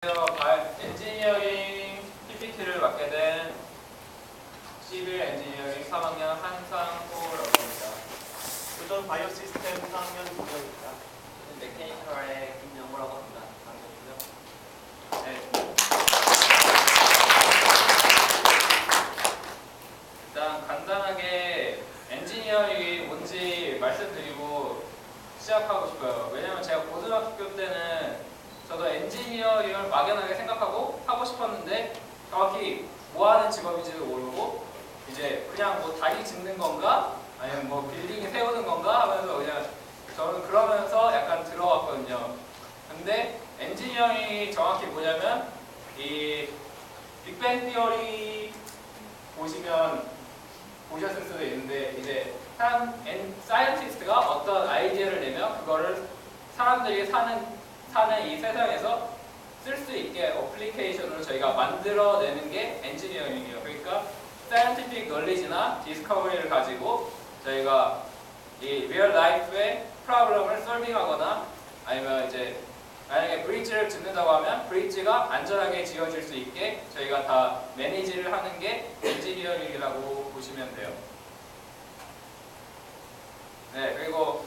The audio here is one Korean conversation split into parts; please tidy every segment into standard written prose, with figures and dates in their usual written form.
엔지니어링 PPT를 맡게 된 시빌 엔지니어링 3학년 한상호라고 합니다. 저는 바이오 시스템 4학년 김영입니다. 메케니컬의 김영호라고 합니다. 반갑고요. 네. 일단 간단하게 엔지니어링이 뭔지 말씀드리고 시작하고 싶어요. 왜냐면 제가 고등학교 때는 저도 엔지니어링을 막연하게 생각하고 하고 싶었는데 정확히 뭐 하는 직업인지도 모르고 이제 그냥 뭐 다리 짓는 건가 아니면 뭐 빌딩 세우는 건가 하면서 그냥 저는 그러면서 약간 들어왔거든요. 근데 엔지니어링이 정확히 뭐냐면 이 빅뱅 티어리 보셨을 수도 있는데 이제 한 사이언티스트가 어떤 아이디어를 내면 그거를 사람들이 사는 이 세상에서 쓸 수 있게 어플리케이션으로 저희가 만들어내는 게 엔지니어링이에요. 그러니까 사이언티픽 널리지나 디스커버리를 가지고 저희가 이 리얼 라이프의 프로블럼을 솔빙하거나 아니면 이제 만약에 브릿지를 짓는다고 하면 브릿지가 안전하게 지어질 수 있게 저희가 다 매니지를 하는 게 엔지니어링이라고 보시면 돼요. 네, 그리고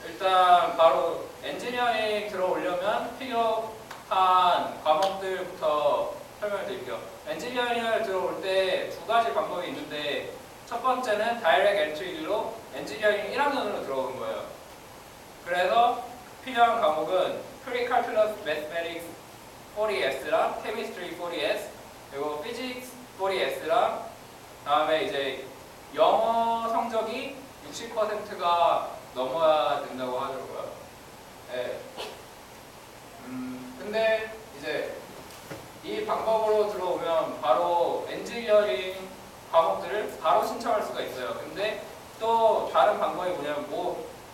일단 바로 엔지니어링 들어오려면 필요한 과목들부터 설명을 드릴게요. 엔지니어링을 들어올 때 두 가지 방법이 있는데 첫 번째는 다이렉트 엔트리로 엔지니어링 1학년으로 들어오는 거예요. 그래서 필요한 과목은 Pre-Calculus Mathematics 40S랑 Chemistry 40S 그리고 Physics 40S랑 다음에 이제 영어 성적이 60%가 넘어야 된다고 하더라고요. 네. 근데 이제 이 방법으로 들어오면 바로 엔지니어링 과목들을 바로 신청할 수가 있어요. 근데 또 다른 방법이 뭐냐면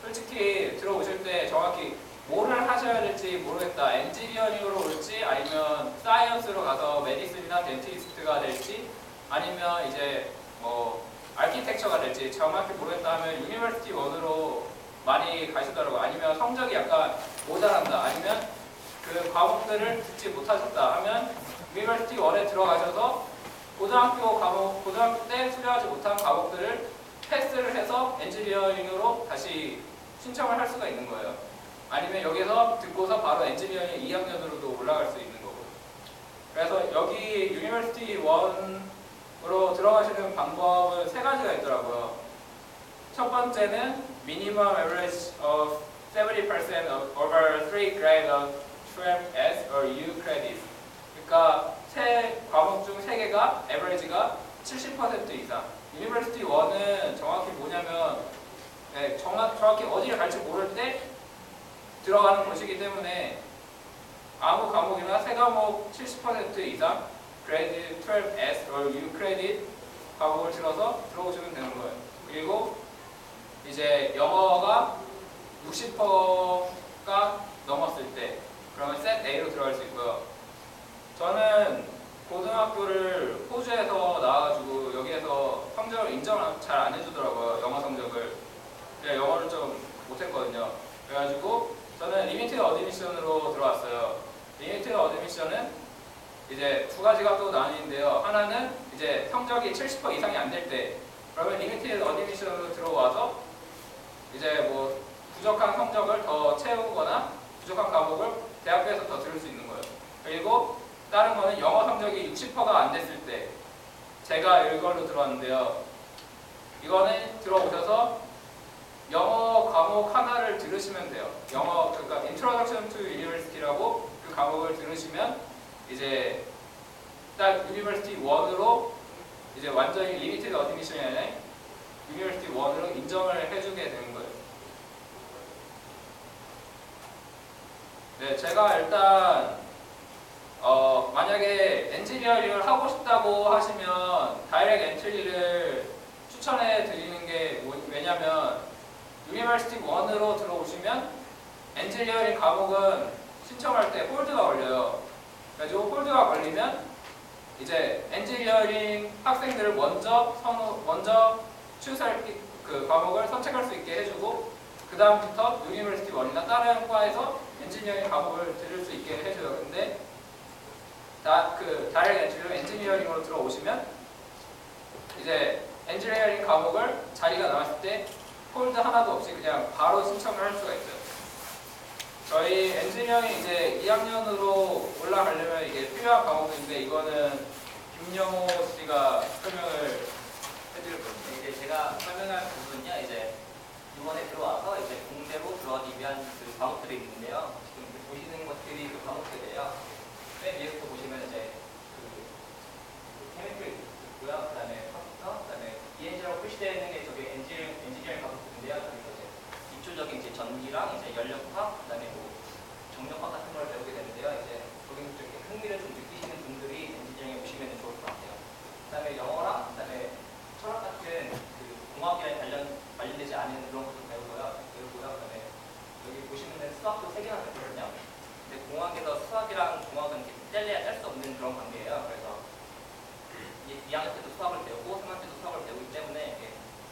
솔직히 들어오실 때 정확히 뭐를 하셔야 될지 모르겠다. 엔지니어링으로 올지 아니면 사이언스로 가서 메디슨이나 덴티스트가 될지 아니면 이제 뭐 아키텍처가 될지 정확히 모르겠다 하면 유니버시티 1으로 많이 가시더라고요. 아니면 성적이 약간 모자란다. 아니면 그 과목들을 듣지 못하셨다 하면 유니버시티 1에 들어가셔서 고등학교 때 수료하지 못한 과목들을 패스를 해서 엔지니어링으로 다시 신청을 할 수가 있는 거예요. 아니면 여기서 듣고서 바로 엔지니어링 2학년으로도 올라갈 수 있는 거고요. 그래서 여기 유니버시티 1으로 들어가시는 방법은 세 가지가 있더라고요. 첫 번째는 minimum average of 70% over 3 grades of 12S or U credits. 그러니까 세 과목 중 3개가 average가 70% 이상. 유니버시티 1은 정확히 뭐냐면 정확히 어디를 갈지 모를 때 들어가는 곳이기 때문에 아무 과목이나 세 과목 70% 이상 grade 12S or U credit 과목을 들어서 들어오시면 되는 거예요. 그리고 이제 영어가 60%가 넘었을 때 그러면 셋 A로 들어갈 수 있고요. 저는 고등학교를 호주에서 나와가지고 여기에서 성적을 인정을 잘 안 해주더라고요. 영어 성적을. 제가 영어를 좀 못했거든요. 그래가지고 저는 리미티드 어드미션으로 들어왔어요. 리미티드 어드미션은 이제 두 가지가 또 나뉘는데요. 하나는 이제 성적이 70% 이상이 안 될 때 그러면 리미티드 어드미션으로 들어와서 이제 뭐 부족한 성적을 더 채우거나 부족한 과목을 대학교에서 더 들을 수 있는 거예요. 그리고 다른 거는 영어 성적이 60%가 안 됐을 때 제가 이걸로 들어왔는데요. 이거는 들어오셔서 영어 과목 하나를 들으시면 돼요. 그러니까 Introduction to University라고 그 과목을 들으시면 이제 딱 유니버시티 1으로 이제 완전히 리미티드 어드미션이 아니라 유니버시티 1으로 인정을 해주게 되는 거예요. 네, 제가 일단 만약에 엔지니어링을 하고 싶다고 하시면 다이렉트 엔트리를 추천해 드리는 게 왜냐면 유니버시티 1으로 들어오시면 엔지니어링 과목은 신청할 때 홀드가 걸려요. 그래서 홀드가 걸리면 이제 엔지니어링 학생들을 먼저 그 과목을 선택할 수 있게 해주고 그 다음부터 유니버시티 1이나 다른 과에서 엔지니어링 과목을 들을 수 있게 해줘요. 근데 다이렉트 엔지니어링으로 들어오시면 이제 엔지니어링 과목을 자리가 나왔을 때 홀드 하나도 없이 그냥 바로 신청을 할 수가 있어요. 저희 엔지니어링 이제 2학년으로 올라가려면 이게 필요한 과목인데 이거는 김영호 씨가 설명을 해드릴 겁니다. 이제 제가 설명할 부분은요, 이제 이번에 들어와서 이제 공대로 들어가기 위한 그 과목들이 있는데요. 지금 보시는 것들이 그 과목들이에요. 맨 위에부터 보시면 이제 케미스트리 있고요. 그다음에 컴퓨터, 그다음에 ENG라고 표시되어 있는 게 저기 엔지니어링 과목들인데요. 그리고 이제 기초적인 이제 전기랑 이제 연력화, 그다음에 뭐 정력화 같은 걸 배우게 되는데요. 이제 거기 좀 이렇게 흥미를 좀 느끼시는 분들이 엔지니어링에 오시면 좋을 것 같아요. 그다음에 영어랑 그다음에 철학 같은 그 공학이랑 관련되지 않은 그런 것도 배우고요. 그다음에 여기 보시면은 수학도 3개나 배우거든요. 근데 공학에서 수학이랑 공학은 뗄래야 뗄 수 없는 그런 관계예요. 그래서 2학년 때도 수학을 배우고 3학년 때도 수학을 배우기 때문에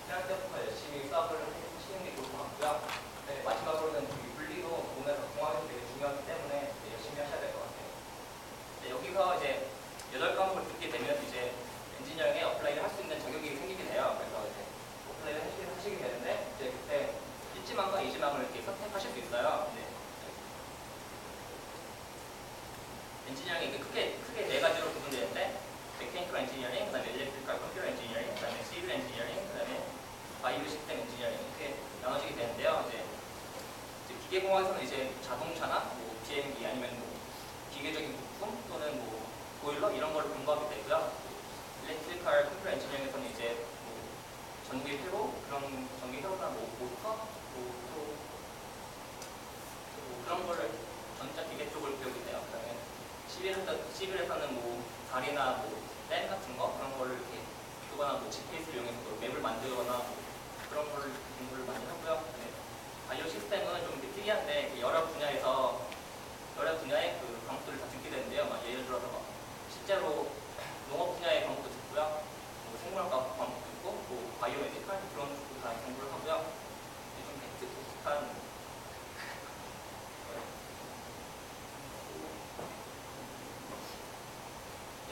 1학년 때부터 열심히 수학을 하시는 게 좋을 것 같고요. 네, 마지막으로는 이 물리도 보면서 공학이 되게 중요하기 때문에 열심히 하셔야 될 것 같아요. 네, 여기서 이제 8과목을 듣게 되면 이제 엔지니어링에 어플라이를 할 수 있는 자격이 생기게 돼요. 그래서 이제 어플라이를 하시게 되는데 이제 그때 1지망과 2지망을 이렇게 선택하실 수 있어요. 네. 엔지니어링이 크게 4가지로 구분되는데 메케니컬 엔지니어링, 그다음에 일렉트리컬 컴퓨터 엔지니어링, 그다음에 시빌 엔지니어링, 그다음에 바이오 시스템 엔지니어링 이렇게 나눠지게 되는데요. 이제 기계공학에서는 이제 자동차나 뭐 비행기 아니면 뭐 기계적인 부품 또는 뭐 보일러 이런 걸 공부하게 되고요. 일렉트리컬 컴퓨터 엔지니어링에서는 이제 뭐 전기 회로 그런 전기 회로나 뭐 모터 뭐 그런 거를 전자 기계 쪽을 배우게 돼요. 그다음에 시빌에서는 뭐 다리나 뭐 댐 같은 거 그런 거를 이렇게 두거나 뭐 GPS를 이용해서 맵을 만들거나 뭐 그런 거를 공부를 많이 하고요. 네. 바이오 시스템은 좀 특이한데 여러 분야의 그 과목들을 다 듣게 되는데요. 막 예를 들어서 막 실제로 농업 분야의 과목도 듣고요, 뭐 생물학과 과목도 듣고, 뭐 바이오메디컬 그런 쪽도 다 공부를 하고요. 좀 독특한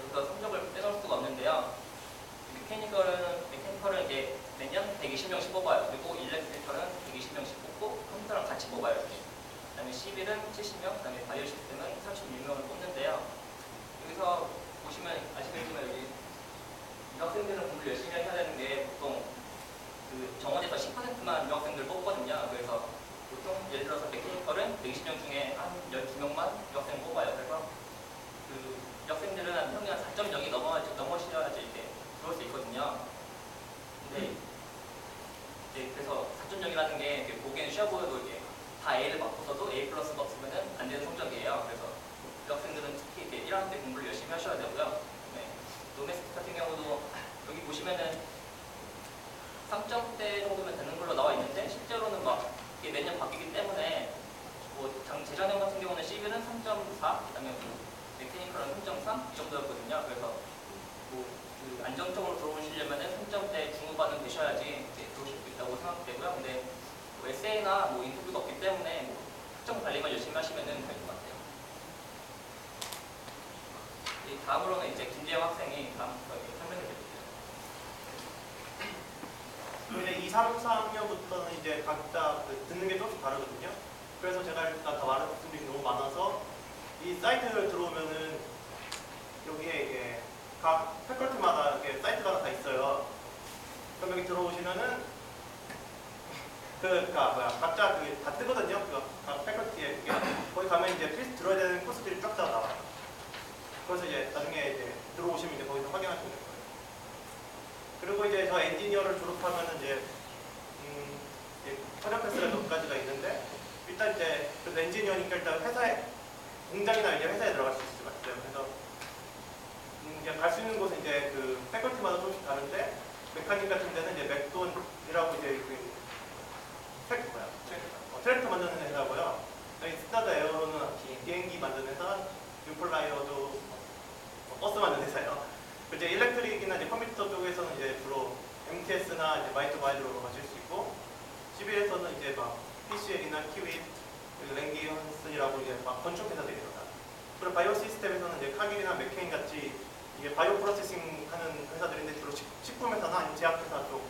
여기서 성적을 빼놓을 수가 없는데요. 메케니컬은 이제 매년 120명씩 뽑아요. 그리고 일렉트리컬은 120명씩 뽑고 컴퓨터랑 같이 뽑아요. 이렇게. 그다음에 시빌은 70명, 그다음에 바이오 시스템은 36명을 뽑는데요. 여기서 보시면 아시겠지만 여기 유학생들은 공부를 열심히 해야 되는 게 보통 그 정원에서 10%만 유학생들 뽑거든요. 그래서 보통 예를 들어서 메케니컬은 120명 중에 한 12명만 유학생 뽑아요. 그래서 그 유학생들은 한 평균 4.0이 넘으셔야지 이렇게 들어올 수 있거든요. 근데 이제 그래서 4.0이라는 게 보기에는 쉬워 보여도 이게 다 A를 맞고서도 A 플러스가 없으면 안 되는 성적이에요. 그래서 유학생들은 특히 이제 1학년 때 공부를 열심히 하셔야 되고요. 네. 노메스틱 같은 경우도 여기 보시면은 3점대 정도면 되는 걸로 나와 있는데 실제로는 막 이게 매년 바뀌기 때문에 뭐 재작년 같은 경우는 시빌은 3.4, 그다음에 메케니컬은 3.3 이 정도였거든요. 그래서 뭐그 안정적으로 들어오시려면은 3점대 중후반은 되셔야지 이제 들어오실 수 있다고 생각되고요. 근데 뭐 에세이나 뭐 인터뷰가 없기 때문에 뭐 학점 관리만 열심히 하시면은 될 것 같아요. 다음으로는 이제 김재영 학생이 다음 설명해 드릴게요. 이제 2, 3, 4학년부터는 이제 각자 듣는 게 조금씩 다르거든요. 그래서 제가 일단 다 말씀드린 게 너무 많아서 이 사이트를 들어오면은 여기에 이게 각 패컬티마다 이렇게 사이트가 다 있어요. 그럼 여기 들어오시면은 각자 다 뜨거든요. 각 패컬티에 거기 가면 이제 필수 들어야 되는 코스들이 쫙 다 나와요. 그래서 이제 나중에 이제 들어오시면 이제 거기서 확인하시면 될 거예요. 그리고 이제 저 엔지니어를 졸업하면은 이제 커리어 패스가 몇 가지가 있는데 일단 이제 그 엔지니어니까 일단 회사에 공장이나 이제 회사에 들어갈 수 있을 것 같아요. 그래서 이제 갈 수 있는 곳은 이제 그 패컬티마다 조금씩 다른데 메카닉 같은 데는 이제 맥돈이라고 이제 트랙터 만드는 회사고요. 스타드 에어로는 비행기 만드는 회사, 유플라이어도 버스 만드는 회사예요. 이제 일렉트릭이나 이제 컴퓨터 쪽에서는 이제 주로 MTS나 이제 마이트 마이드로 가실 수 있고, CB에서는 이제 막 PCL이나 키윗, 랭기 헌슨이라고 이제 막 건축 회사들입니다. 그리고 바이오 시스템에서는 이제 카길이나 맥케 이게 바이오 프로세싱 하는 회사들인데 주로 식품 회사나 아니면 제약 회사 쪽.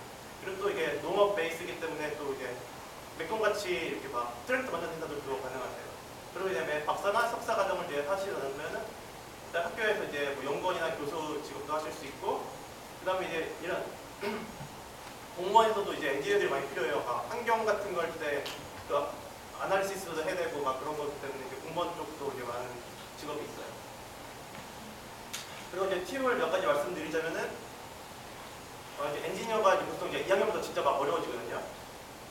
그리고 또 이게 농업 베이스이기 때문에 또 이제 맥건같이 이렇게 막 트랙터 만드는 회사들도 가능하세요. 그리고 이제 박사나 석사 과정을 이제 하시려면은 일단 학교에서 이제 뭐 연구원이나 교수 직업도 하실 수 있고, 그다음에 이제 이런 공무원에서도 이제 엔지니어들이 많이 필요해요. 막 환경 같은 걸 때 그 아날리시스도 해야 되고 막 그런 것 때문에 이제 공무원 쪽도 이제 많은 직업이 있어요. 그리고 이제 팁을 몇 가지 말씀드리자면은 이제 엔지니어가 이제 보통 이제 2학년부터 진짜 막 어려워지거든요.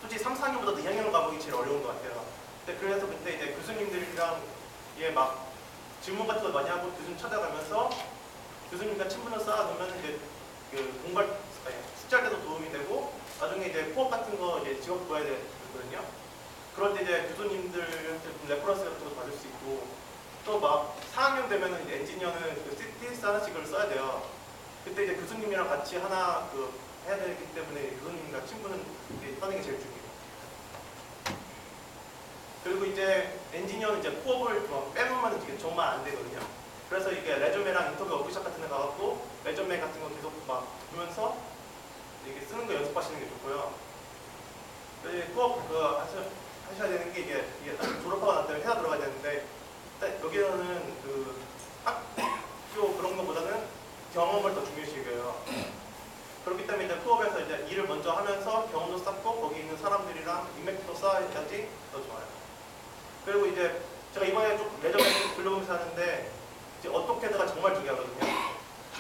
솔직히 3, 4학년보다도 2학년 과목이 제일 어려운 것 같아요. 근데 그래서 그때 이제 교수님들이랑 이게 막 질문 같은 거 많이 하고 교수님 찾아가면서 교수님과 친분을 쌓아두면 이제 그 공부할 숙제할 때도 도움이 되고 나중에 이제 코업 같은 거 이제 직업 구해야 되거든요. 그럴 때 이제 교수님들한테 레퍼런스 같은 거 받을 수 있고 또 막 4학년 되면은 이제 엔지니어는 그 TS 하나씩을 써야 돼요. 그때 이제 교수님이랑 같이 하나 그 해야 되기 때문에 교수님과 친분은 하는 게 제일 중요해요. 그리고 이제 엔지니어는 이제 코업을 빼놓으면 이게 정말 안 되거든요. 그래서 이게 레주메랑 인터뷰 워크숍 같은 데 가갖고 레주메 같은 거 계속 막 보면서 이게 쓰는 거 연습하시는 게 좋고요. 코업 하셔야 되는 게 이게 졸업하고 난 다음에 회사 들어가야 되는데 여기서는 그 학교 그런 것보다는 경험을 더 중요시 여겨요. 그렇기 때문에 이제 코업에서 이제 일을 먼저 하면서 경험도 쌓고 거기 있는 사람들이랑 인맥도 쌓아야지 더 좋아요. 그리고 이제 제가 이번에 좀 레저메 돌려보면서 하는데 이제 어떻게드가 정말 중요하거든요.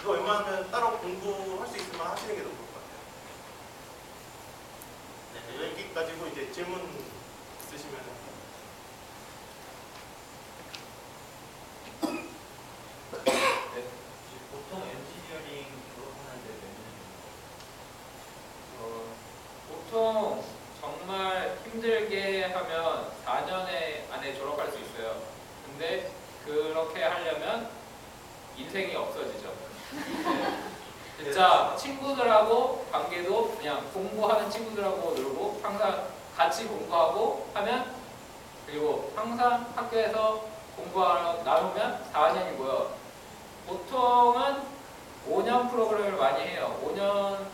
이거 웬만하면 따로 공부할 수 있으면 하시는 게 더 좋을 것 같아요. 네, 여기 가지고 이제 질문 있으시면. 네, 보통 엔지니어링 졸업하는데 몇 년입니까? 보통 정말 힘들게 하면 4년 안에 졸업할 수 있어요. 근데 그렇게 하려면 인생이 없어지죠. 네. 진짜 친구들하고 관계도 그냥 공부하는 친구들하고 놀고 항상 같이 공부하고 하면, 그리고 항상 학교에서 공부하러 나오면 4년이고요. 보통은 5년 프로그램을 많이 해요. 5년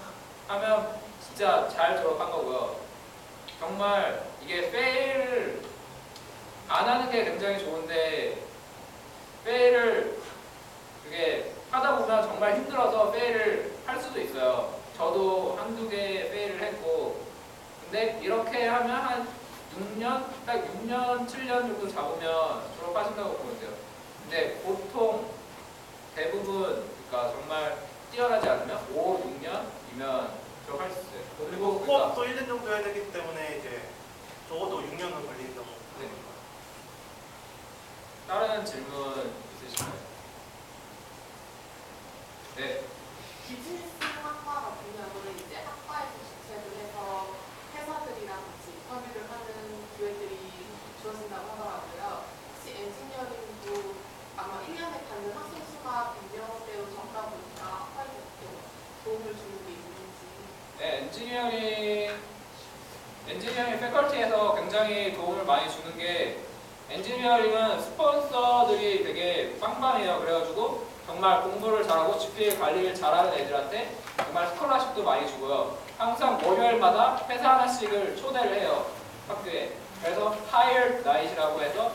하면 진짜 잘 졸업한 거고요. 정말 이게 페일을 안 하는 게 굉장히 좋은데 페일을 그게 하다 보면 정말 힘들어서 페일을 할 수도 있어요. 저도 한두 개 페일을 했고, 근데 이렇게 하면 한 6년, 딱 6년, 7년 정도 잡으면 졸업하신다고 보면 돼요. 근데 보통 대부분 그러니까 정말 뛰어나지 않으면 5, 6년이면 졸업할 수 있어요. 그리고 코업도 1년 정도 해야 되기 때문에 이제 적어도 6년은 걸린다고. 네. 다른 질문 있으신가요? 네. 비즈니스 학과 같은 경우는 이제 학과에서 주최를 해서 회사들이랑 같이 인터뷰를 하는 기회들이 주어진다고 하더라고요. 혹시 엔지니어링도 아마 1년에 받는 학생 수가 100명대로 적다 보니까 학과에서 도움을 주는 게 있는지. 네, 엔지니어링 패컬티에서 굉장히 도움을 많이 주는 게, 엔지니어링은 스폰서들이 되게 빵빵해요. 그래가지고 정말 공부를 잘하고 GPA 관리를 잘하는 애들한테 정말 스콜라십도 많이 주고요. 항상 월요일마다 회사 하나씩을 초대를 해요, 학교에. 그래서 Hired Night이라고 해서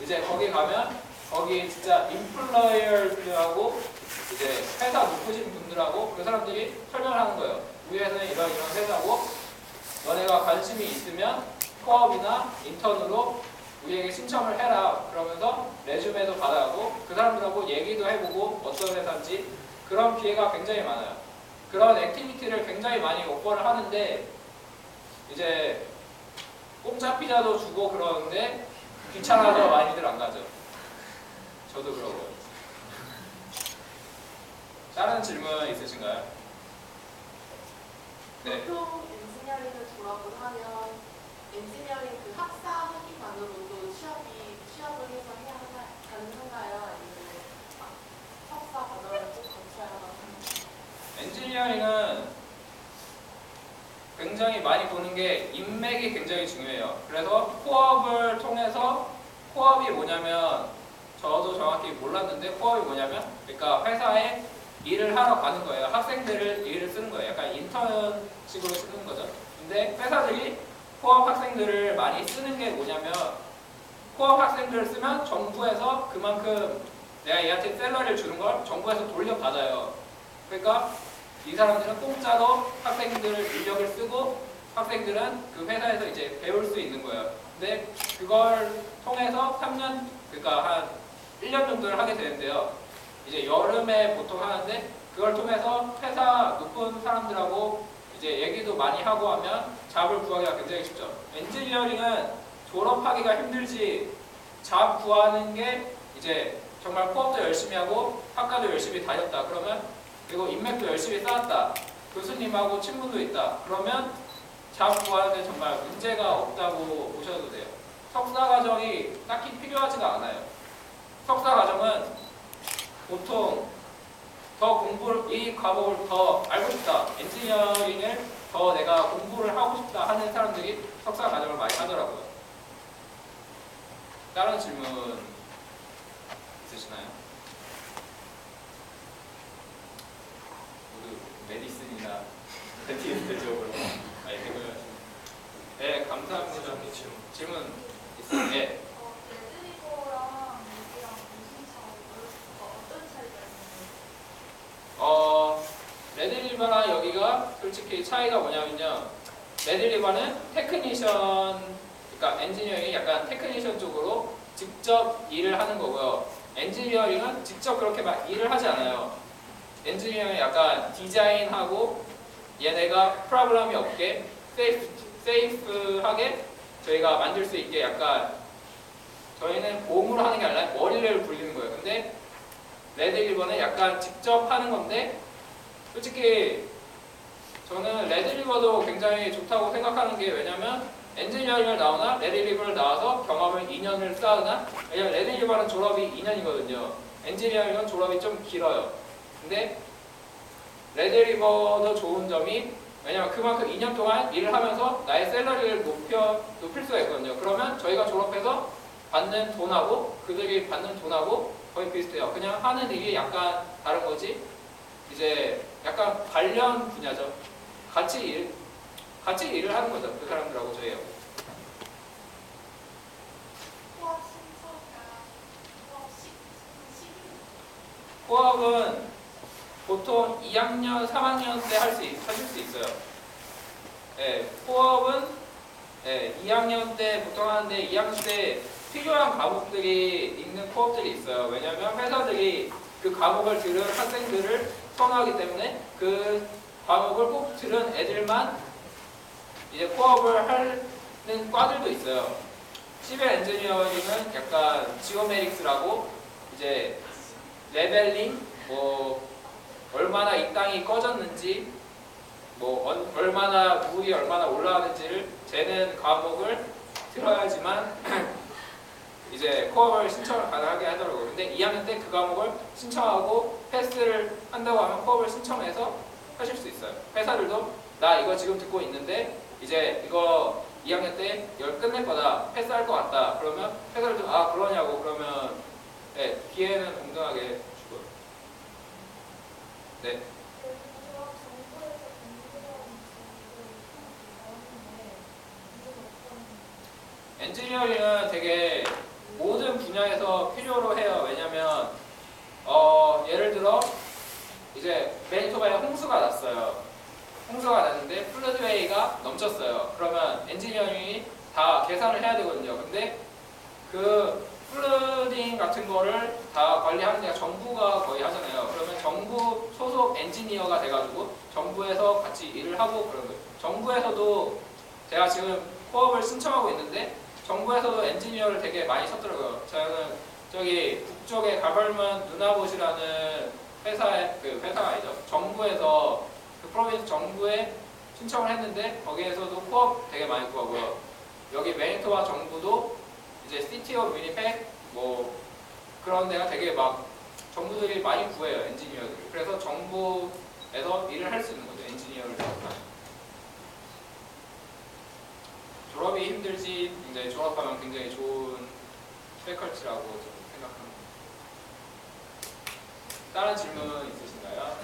이제 거기 가면 거기 진짜 인플로이어들하고 이제 회사 높으신 분들하고 그 사람들이 설명을 하는 거예요. 우리 회사는 이런 회사고 너네가 관심이 있으면 코업이나 인턴으로 우리에게 신청을 해라. 그러면서 레주메도 받아가고 그 사람들하고 얘기도 해보고 어떤 회사인지, 그런 기회가 굉장히 많아요. 그런 액티비티를 굉장히 많이 오퍼를 하는데 이제 공짜 피자도 주고 그러는데 귀찮아서 많이들 안 가죠. 저도 그러고요. 다른 질문 있으신가요? 네. 보통 엔지니어링을 졸업을 하면 엔지니어링 그 학사 학위만으로도 취업을 해서 해야 가능한가요? 아니면 석사 과정을 꼭 거쳐야 하나요? 엔지니어링은 굉장히 많이 보는 게 인맥이 굉장히 중요해요. 그래서 코업을 통해서, 코업이 뭐냐면 저도 정확히 몰랐는데 코업이 뭐냐면, 그러니까 회사에 일을 하러 가는 거예요. 학생들을 일을 쓰는 거예요. 약간 인턴식으로 쓰는 거죠. 근데 회사들이 코업 학생들을 많이 쓰는 게 뭐냐면 코업 학생들을 쓰면 정부에서 그만큼 내가 얘한테 샐러리를 주는 걸 정부에서 돌려받아요. 그러니까 이 사람들은 공짜로 학생들 인력을 쓰고 학생들은 그 회사에서 이제 배울 수 있는 거예요. 근데 그걸 통해서 3년, 그러니까 한 1년 정도를 하게 되는데요. 이제 여름에 보통 하는데 그걸 통해서 회사 높은 사람들하고 이제 얘기도 많이 하고 하면 잡을 구하기가 굉장히 쉽죠. 엔지니어링은 졸업하기가 힘들지 잡 구하는 게 이제 정말 코업도 열심히 하고 학과도 열심히 다녔다. 그러면 그리고 인맥도 열심히 쌓았다. 교수님하고 친분도 있다. 그러면 잡 구하는 데 정말 문제가 없다고 보셔도 돼요. 석사 과정이 딱히 필요하지가 않아요. 석사 과정은 보통 더 공부를, 이 과목을 더 알고 싶다. 엔지니어링을 더 내가 공부를 하고 싶다 하는 사람들이 석사 과정을 많이 하더라고요. 다른 질문 있으시나요? 모두 메디슨이나 덴티스트 쪽으로 많이 배우셨습니다. 네, 감사합니다. 질문 있으세요? 네. 레드리버랑 여기랑 무슨 어떤 차이가 있나요? 레드리버랑 여기가 솔직히 차이가 뭐냐면요. 레드리버는 테크니션, 그러니까 엔지니어링이 약간 테크니션 쪽으로 직접 일을 하는 거고요. 엔지니어링은 직접 그렇게 막 일을 하지 않아요. 엔지니어링은 약간 디자인하고 얘네가 프로블럼이 없게 세이프하게 저희가 만들 수 있게 약간 저희는 몸으로 하는 게 아니라 머리를 굴리는 거예요. 근데 레드리버는 약간 직접 하는 건데 솔직히 저는 레드리버도 굉장히 좋다고 생각하는 게 왜냐면 엔지니어링을 나오나 레드리버를 나와서 경험을 2년을 쌓으나 왜냐면 레드리버는 졸업이 2년이거든요. 엔지니어링은 졸업이 좀 길어요. 근데 레드리버도 좋은 점이 왜냐면 그만큼 2년 동안 일을 하면서 나의 샐러리를 높일 수가 있거든요. 그러면 저희가 졸업해서 받는 돈하고 그들이 받는 돈하고 거의 비슷해요. 그냥 하는 일이 약간 다른 거지. 이제 약간 관련 분야죠. 같이 일을 하는 거죠. 그 사람들하고 저희하고. 코업 신청이랑 코업 시기 코업은 보통 2학년, 3학년 때 하실 수 있어요. 예, 코업은 2학년 때 보통 하는데 2학년 때 필요한 과목들이 있는 코업들이 있어요. 왜냐하면 회사들이 그 과목을 들은 학생들을 선호하기 때문에 그 과목을 꼭 들은 애들만 이제 코업을 하는 과들도 있어요. 시벨 엔지니어링은 약간 지오메릭스라고 이제 레벨링, 뭐 얼마나 이 땅이 꺼졌는지, 뭐 얼마나 물이 얼마나 올라가는지를 재는 과목을 들어야지만 이제 코업을 신청을 가능하게 하더라고요. 근데 2학년 때 그 과목을 신청하고 패스를 한다고 하면 코업을 신청해서 하실 수 있어요. 회사들도 나 이거 지금 듣고 있는데 이제 이거 2학년 때 끝낼 거다. 패스할 것 같다. 그러면 회사들도 아 그러냐고 그러면 네, 기회는 동등하게 주고요. 네. 엔지니어링은 되게 모든 분야에서 필요로 해요. 왜냐면 예를 들어 이제 매니토바에 홍수가 났어요. 홍수가 났는데 플러드웨이가 넘쳤어요. 그러면 엔지니어링이 다 계산을 해야 되거든요. 근데 그 플러딩 같은 거를 다 관리하는 데가 정부가 거의 하잖아요. 그러면 정부 소속 엔지니어가 돼가지고 정부에서 같이 일을 하고 그런 거예요. 정부에서도 제가 지금 코업을 신청하고 있는데 정부에서도 엔지니어를 되게 많이 찾더라고요. 저는 저기 북쪽에 가벌먼 누나봇이라는 회사가 아니죠. 정부에서 그 프로빈스 정부에 신청을 했는데 거기에서도 코업 되게 많이 구하고요. 여기 매니토바 정부도 이제 시티 오브 위니펙 뭐 그런 데가 되게 막 정부들이 많이 구해요. 엔지니어들. 그래서 정부에서 일을 할 수 있는 거죠. 엔지니어를 작업하는. 졸업이 힘들지 굉장히 졸업하면 굉장히 좋은 패컬티라고 저는 생각합니다. 다른 질문 있으신가요?